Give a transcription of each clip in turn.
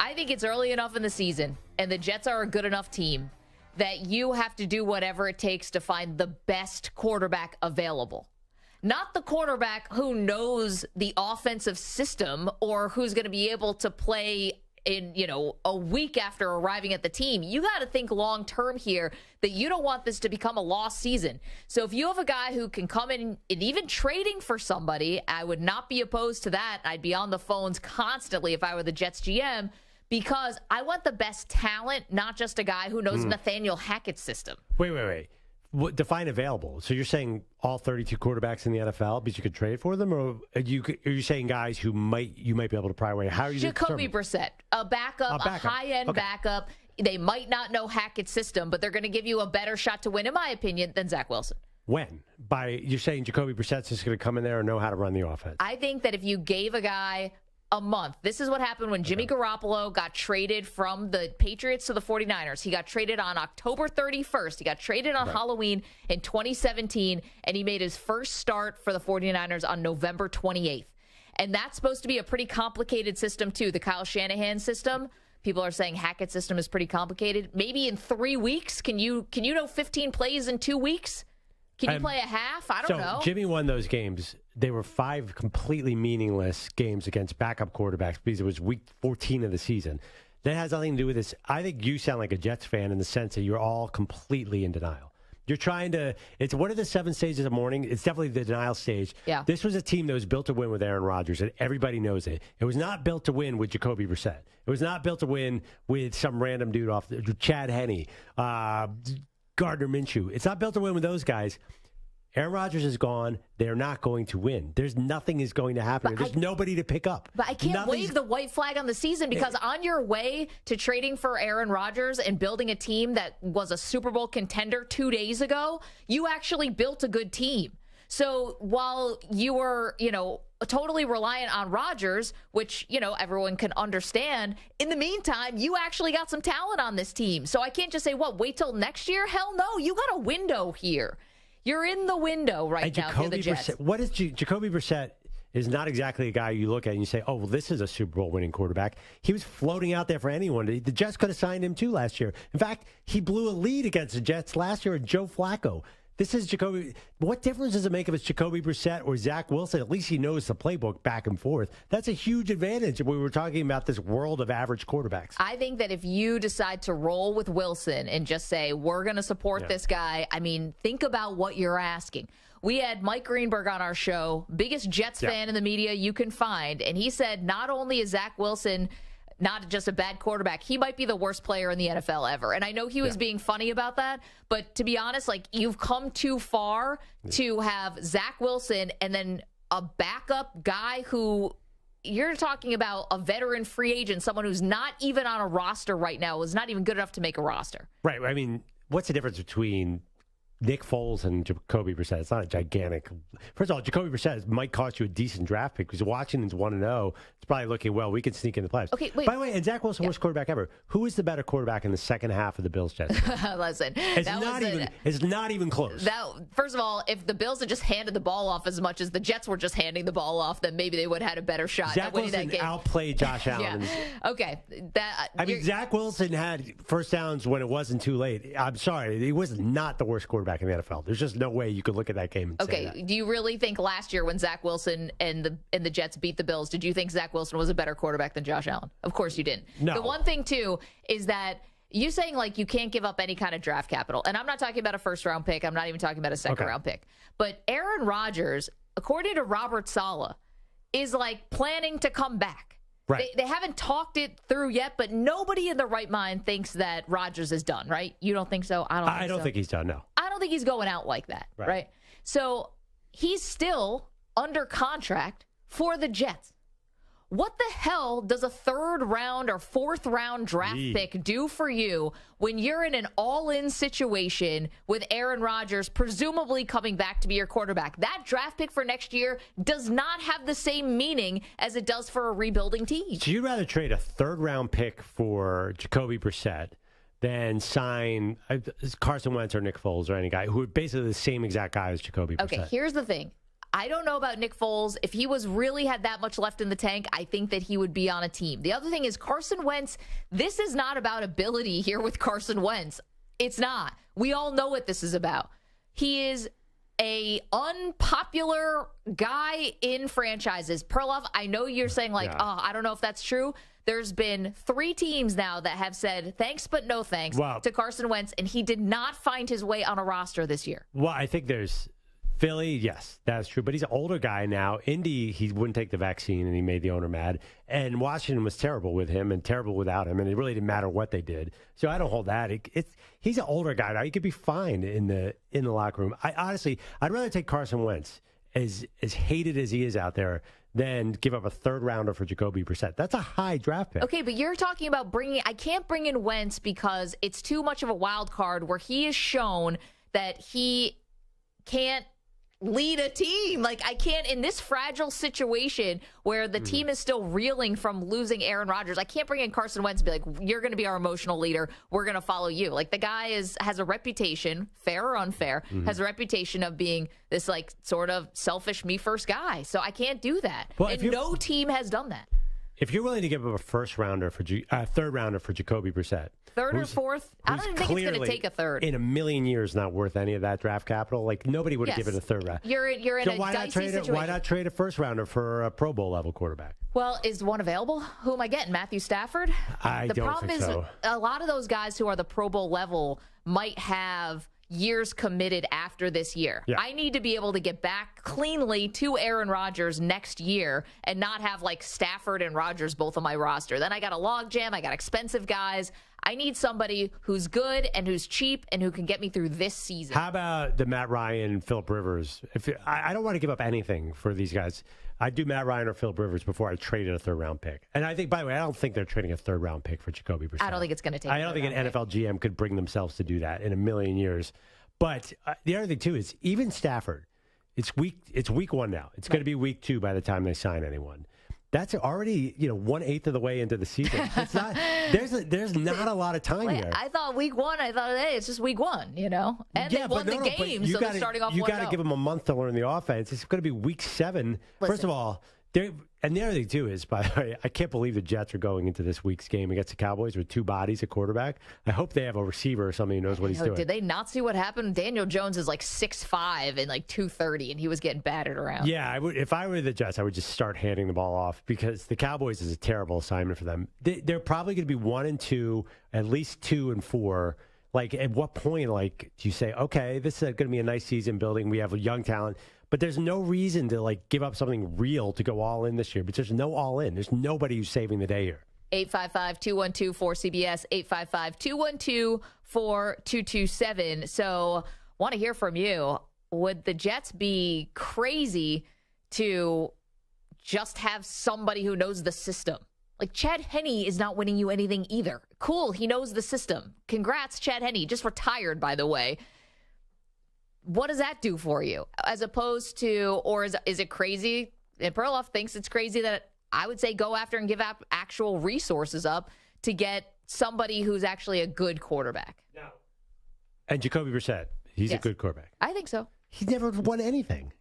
I think it's early enough in the season, and the Jets are a good enough team that you have to do whatever it takes to find the best quarterback available. Not the quarterback who knows the offensive system or who's going to be able to play in, a week after arriving at the team. You got to think long term here that you don't want this to become a lost season. So if you have a guy who can come in and even trading for somebody, I would not be opposed to that. I'd be on the phones constantly if I were the Jets GM, because I want the best talent, not just a guy who knows Nathaniel Hackett's system. Wait. Define available. So you're saying all 32 quarterbacks in the NFL because you could trade for them, or are you saying guys who you might be able to pry away? How are you Jacoby Brissett, a backup, a high-end backup. They might not know Hackett's system, but they're going to give you a better shot to win, in my opinion, than Zach Wilson. When? You're saying Jacoby Brissett's just going to come in there and know how to run the offense? I think that if you gave a guy a month. This is what happened when Jimmy Garoppolo got traded from the Patriots to the 49ers. He got traded on October 31st. He got traded on Halloween in 2017, and he made his first start for the 49ers on November 28th. And that's supposed to be a pretty complicated system, too, the Kyle Shanahan system. People are saying Hackett's system is pretty complicated. Maybe in 3 weeks, can you know 15 plays in 2 weeks? Can you play a half? I don't know. Jimmy won those games. They were 5 completely meaningless games against backup quarterbacks because it was week 14 of the season. That has nothing to do with this. I think you sound like a Jets fan in the sense that you're all completely in denial. You're trying to, what are the 7 stages of mourning? It's definitely the denial stage. Yeah. This was a team that was built to win with Aaron Rodgers, and everybody knows it. It was not built to win with Jacoby Brissett. It was not built to win with some random dude off, Chad Henne, Gardner Minshew. It's not built to win with those guys. Aaron Rodgers is gone. They're not going to win. Nothing is going to happen. There's nobody to pick up. But I can't wave the white flag on the season because on your way to trading for Aaron Rodgers and building a team that was a Super Bowl contender 2 days ago, you actually built a good team. So while you were, totally reliant on Rodgers, which, everyone can understand, in the meantime, you actually got some talent on this team. So I can't just say, wait till next year? Hell no. You got a window here. You're in the window right now for the Jets. What is Jacoby Brissett is not exactly a guy you look at and you say, oh, well, this is a Super Bowl winning quarterback. He was floating out there for anyone. The Jets could have signed him too last year. In fact, he blew a lead against the Jets last year with Joe Flacco. This is Jacoby. What difference does it make if it's Jacoby Brissett or Zach Wilson? At least he knows the playbook back and forth. That's a huge advantage if we were talking about this world of average quarterbacks. I think that if you decide to roll with Wilson and just say, we're going to support this guy, think about what you're asking. We had Mike Greenberg on our show, biggest Jets fan in the media you can find, and he said not only is Zach Wilson not just a bad quarterback, he might be the worst player in the NFL ever. And I know he was being funny about that, but to be honest, you've come too far to have Zach Wilson and then a backup guy who you're talking about a veteran free agent, someone who's not even on a roster right now, is not even good enough to make a roster. Right. What's the difference between Nick Foles and Jacoby Brissett? It's not a gigantic. First of all, Jacoby Brissett might cost you a decent draft pick because Washington's 1-0. It's probably looking, well, we can sneak in the playoffs. Okay, wait. By the way, and Zach Wilson, worst quarterback ever. Who is the better quarterback in the second half of the Bills-Jets? Listen, it's not even close. First of all, if the Bills had just handed the ball off as much as the Jets were just handing the ball off, then maybe they would have had a better shot Zach at winning Wilson that game. Outplayed Josh Allen. Okay. Zach Wilson had first downs when it wasn't too late. I'm sorry. He was not the worst quarterback in the NFL. There's just no way you could look at that game and say that. Do you really think last year when Zach Wilson and the Jets beat the Bills, did you think Zach Wilson was a better quarterback than Josh Allen? Of course you didn't. No. The one thing, too, is that you saying you can't give up any kind of draft capital. And I'm not talking about a first-round pick. I'm not even talking about a second-round pick. But Aaron Rodgers, according to Robert Saleh, is planning to come back. Right. They haven't talked it through yet, but nobody in their right mind thinks that Rodgers is done, right? You don't think so? I don't think he's done, no. I don't think he's going out like that, right? So he's still under contract for the Jets. What the hell does a 3rd round or 4th round draft pick do for you when you're in an all-in situation with Aaron Rodgers presumably coming back to be your quarterback? That draft pick for next year does not have the same meaning as it does for a rebuilding team. So you'd rather trade a 3rd round pick for Jacoby Brissett than sign Carson Wentz or Nick Foles or any guy who are basically the same exact guy as Jacoby Brissett? Okay, here's the thing. I don't know about Nick Foles. If he really had that much left in the tank, I think that he would be on a team. The other thing is Carson Wentz. This is not about ability here with Carson Wentz. It's not. We all know what this is about. He is a unpopular guy in franchises. Perloff, I know you're saying I don't know if that's true. There's been 3 teams now that have said thanks but no thanks to Carson Wentz, and he did not find his way on a roster this year. Well, I think there's Philly, yes, that's true. But he's an older guy now. Indy, he wouldn't take the vaccine, and he made the owner mad. And Washington was terrible with him and terrible without him, and it really didn't matter what they did. So I don't hold that. He's an older guy now. He could be fine in the locker room. I'd rather take Carson Wentz, as hated as he is out there, than give up a third rounder for Jacoby Brissett. That's a high draft pick. Okay, but you're talking about I can't bring in Wentz because it's too much of a wild card where he has shown that he can't lead a team. Like, I can't, in this fragile situation where the team is still reeling from losing Aaron Rodgers, I can't bring in Carson Wentz and be like, you're going to be our emotional leader. We're going to follow you. Like, the guy has a reputation, fair or unfair, has a reputation of being this, like, sort of selfish me first guy. So I can't do that. Well, and no team has done that. If you're willing to give up a third rounder for Jacoby Brissett, third or fourth, I don't even think it's going to take a third. In a million years, not worth any of that draft capital. Like, nobody would have given a third round. You're in a dicey situation. Why not trade a first rounder for a Pro Bowl level quarterback? Well, is one available? Who am I getting? Matthew Stafford? The problem is a lot of those guys who are the Pro Bowl level might have years committed after this year. Yeah. I need to be able to get back cleanly to Aaron Rodgers next year and not have like Stafford and Rodgers both on my roster. Then I got a logjam. I got expensive guys. I need somebody who's good and who's cheap and who can get me through this season. How about the Matt Ryan, Phillip Rivers? I don't want to give up anything for these guys. I'd do Matt Ryan or Phillip Rivers before I traded a third-round pick. And I think, by the way, I don't think they're trading a third-round pick for Jacoby Brissett. I don't think it's going to take. I don't think an NFL GM could bring themselves to do that in a million years. But the other thing too is even Stafford. It's week 1 now. It's going to be week 2 by the time they sign anyone. That's already 1/8 of the way into the season. It's not. There's not a lot of time here. I thought week 1. I thought, hey, it's just week 1, and they won the game, so they're starting off. You got to give them a month to learn the offense. It's going to be week 7. Listen. First of all, and the other thing too is, by the way, I can't believe the Jets are going into this week's game against the Cowboys with 2 bodies at quarterback. I hope they have a receiver or somebody who knows what he's doing. Did they not see what happened? Daniel Jones is like 6'5" and like 230, and he was getting battered around. Yeah, if I were the Jets, I would just start handing the ball off because the Cowboys is a terrible assignment for them. They're probably going to be 1 and 2, at least 2 and 4. Like, at what point, like, do you say, okay, this is going to be a nice season building. We have a young talent. But there's no reason to, like, give up something real to go all in this year. But there's no all in. There's nobody who's saving the day here. 855-212-4CBS, 855-212-4227. So want to hear from you. Would the Jets be crazy to just have somebody who knows the system? Like, Chad Henne is not winning you anything either. Cool, he knows the system. Congrats, Chad Henne. Just retired, by the way. What does that do for you? As opposed to, or is it crazy? And Perloff thinks it's crazy that I would say go after and give up actual resources up to get somebody who's actually a good quarterback. No. And Jacoby Brissett, he's a good quarterback. I think so. He's never won anything.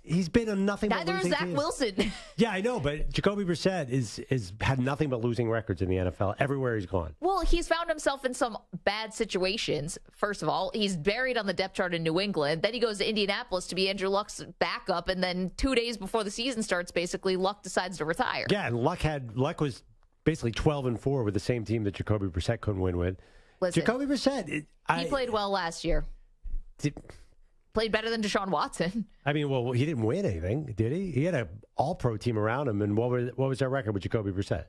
He's been a nothing but losing Neither is Zach Wilson. Yeah, I know, but Jacoby Brissett is had nothing but losing records in the NFL everywhere he's gone. Well, he's found himself in some bad situations. First of all, he's buried on the depth chart in New England. Then he goes to Indianapolis to be Andrew Luck's backup, and then 2 days before the season starts, basically, Luck decides to retire. Yeah, and Luck was basically 12-4 with the same team that Jacoby Brissett couldn't win with. Listen, Jacoby Brissett, he played well last year. Played better than Deshaun Watson. I mean, well, he didn't win anything, did he? He had an all-pro team around him, and what was their record with Jacoby Brissett?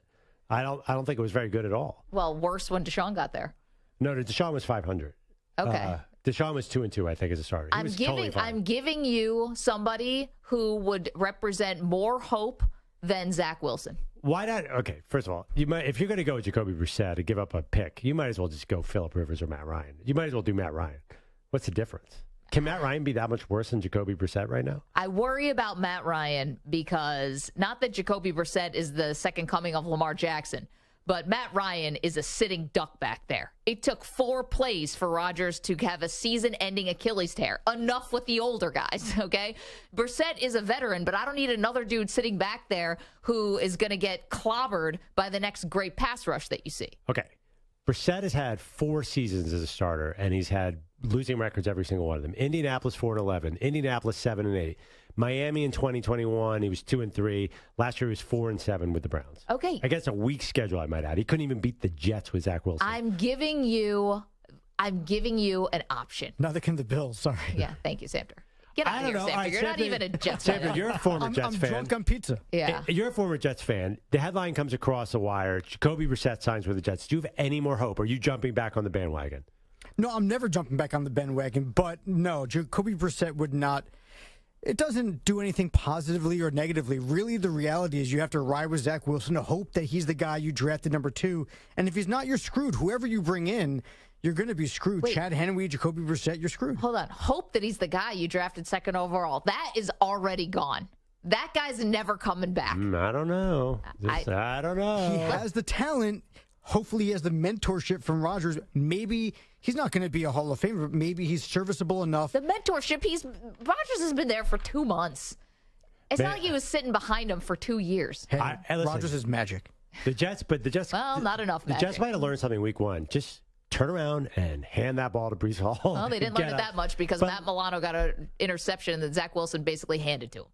I don't think it was very good at all. Well, worse when Deshaun got there. No, Deshaun was 500. Okay. Deshaun was 2-2, I think, as a starter. I'm giving you somebody who would represent more hope than Zach Wilson. Why not? Okay, first of all, if you're going to go with Jacoby Brissett and give up a pick, you might as well just go Phillip Rivers or Matt Ryan. You might as well do Matt Ryan. What's the difference? Can Matt Ryan be that much worse than Jacoby Brissett right now? I worry about Matt Ryan because not that Jacoby Brissett is the second coming of Lamar Jackson, But Matt Ryan is a sitting duck back there. It took 4 plays for Rodgers to have a season-ending Achilles tear. Enough with the older guys, okay? Brissett is a veteran, but I don't need another dude sitting back there who is going to get clobbered by the next great pass rush that you see. Okay. Brissett has had 4 seasons as a starter, and he's had losing records every single one of them. Indianapolis 4-11, Indianapolis 7-8, Miami in 2021 he was 2-3. Last year he was 4-7 with the Browns. Okay, I guess a weak schedule I might add. He couldn't even beat the Jets with Zach Wilson. I'm giving you an option. Neither can the Bills. Sorry. Yeah, thank you, Samter. Get out of here, Samter. Right, you're not even a Jets fan. Samter, you're a former Jets fan. I'm drunk on pizza. Yeah. You're a former Jets fan. The headline comes across the wire. Jacoby Brissett signs with the Jets. Do you have any more hope? Are you jumping back on the bandwagon? No, I'm never jumping back on the bandwagon. But no, Jacoby Brissett would not. It doesn't do anything positively or negatively. Really, the reality is you have to ride with Zach Wilson to hope that he's the guy you drafted number 2. And if he's not, you're screwed. Whoever you bring in, you're going to be screwed. Wait. Chad Henne, Jacoby Brissett, you're screwed. Hold on. Hope that he's the guy you drafted 2nd overall. That is already gone. That guy's never coming back. I don't know. I don't know. He has the talent. Hopefully he has the mentorship from Rodgers. Maybe he's not going to be a Hall of Famer, but maybe he's serviceable enough. The mentorship, Rodgers has been there for 2 months. It's not like he was sitting behind him for 2 years. Hey, listen, Rodgers is magic. The Jets. Well, not enough The magic. Jets might have learned something week 1. Just turn around and hand that ball to Breece Hall. Well, they didn't learn it that much because Matt Milano got an interception that Zach Wilson basically handed to him.